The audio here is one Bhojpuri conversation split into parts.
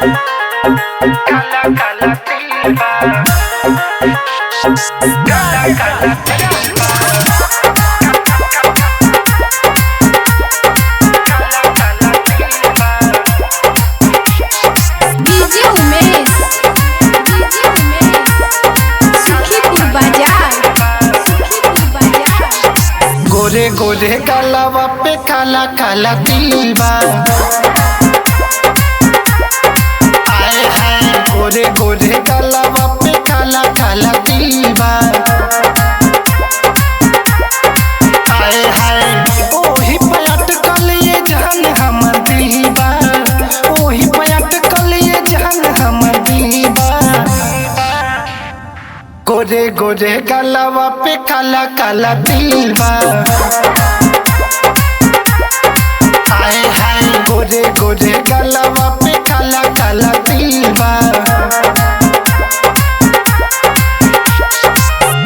काला काला तिल बा, काला काला तिल बा, काला काला तिल बा। डीजे उमेश, सुखीपुर बाजार, सुखीपुर बाजार। गोरे गोरे गलवा पे काला काला तिल बा, आए हाय गोरे गोरे गलवा पे काला काला तिल बा, आए हाय ओही पे अटकल ये जान हमर दिल बा, ओही पे अटकल ये जान हमर दिल बा। गोरे गोरे गलवा पे काला काला तिल बा, हाय हाय गोरे गोरे गलवा पे काला काला तिल बा,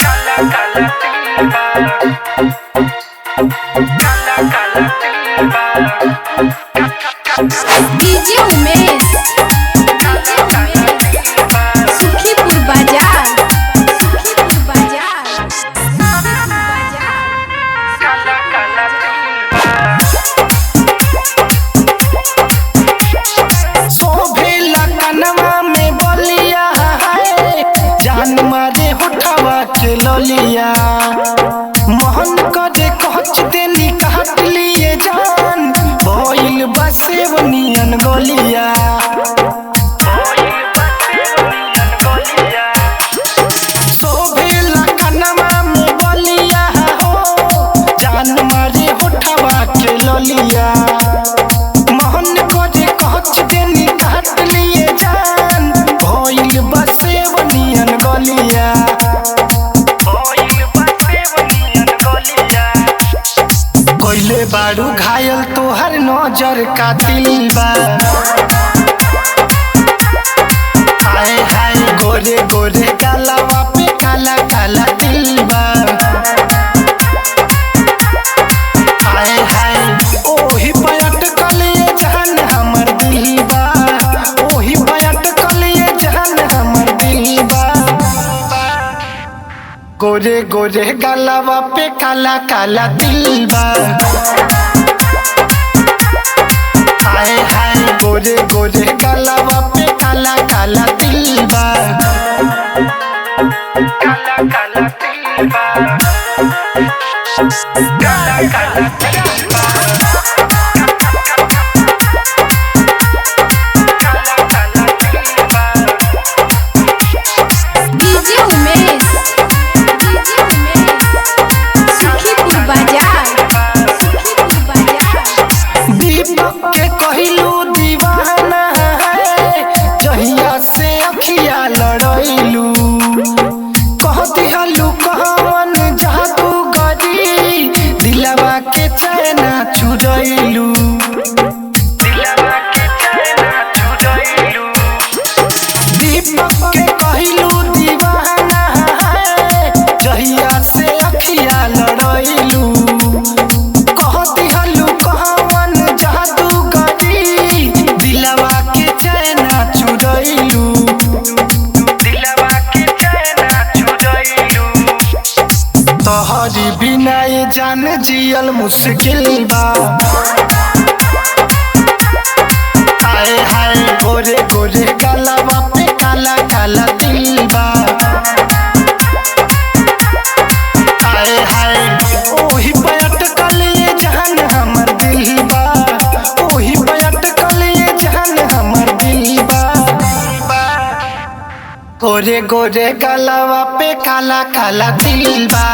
काला काला तिल बा, काला काला तिल बा। डीजे उमेश, सुखीपुर बाजार, सुखीपुर बाजार, सुखीपुर बाजार। काला काला तिल बा, शोभेला कनवा में बलिया है, जान मारे होठवा के ललिया, मोहन करे कहच देनी काट लिए जान, भइल बसे बनियन गलिया, शोभेला कनवा में बलिया हो, जान मारे होठवा के ललिया, मोहन करे कहच देनी काट लिए जान, भइल बसे बनियन गलिया, भइल बसे बनियन गलिया। कोइले बारू घायल तोहर नजर का दिल बा, हाय हाय गोरे गोरे गलवा पे काला काला तिल बा, हाय हाय ओही पे अटकल ये जान हमर दिल बा, ओही पे अटकल ये जान हमर दिल बा। गोरे गोरे गलवा पे काला काला तिल बा, हाय हाय गोरे गोरे गलवा पे काला काला तिल बा, काला काला तिल बा, काला काला तिल बा, काला काला तिल बा। डीजे उमेश, सुखीपुर बाजार, सुखीपुर बाजार। दीपक के कहलू दीवाना है, जहिया से अखिया लड़ैलू, कह दिहलू कहवन जादू गरी, दिलवा के चैना चुरैलू, दिलवा के चैना चुरैलू। दीपक के कहलू दीवाना है, जहिया से अखिया लड़ैलू, कह दिहलू कहवन जादू गरी, दिलवा के चैना चुरैलू, दिलवा के चैना चुरैलू। तोहरी बिना ये जान जियल मुश्किल बा, हाय हाय गोरे गोरे गलवा पे काला काला तिल बा, हाय हाय ओही पे अटकल ये जान हमर दिल बा, ओही पे अटकल ये जान हमर दिल बा। गोरे गोरे गलवा पे काला काला तिल बा।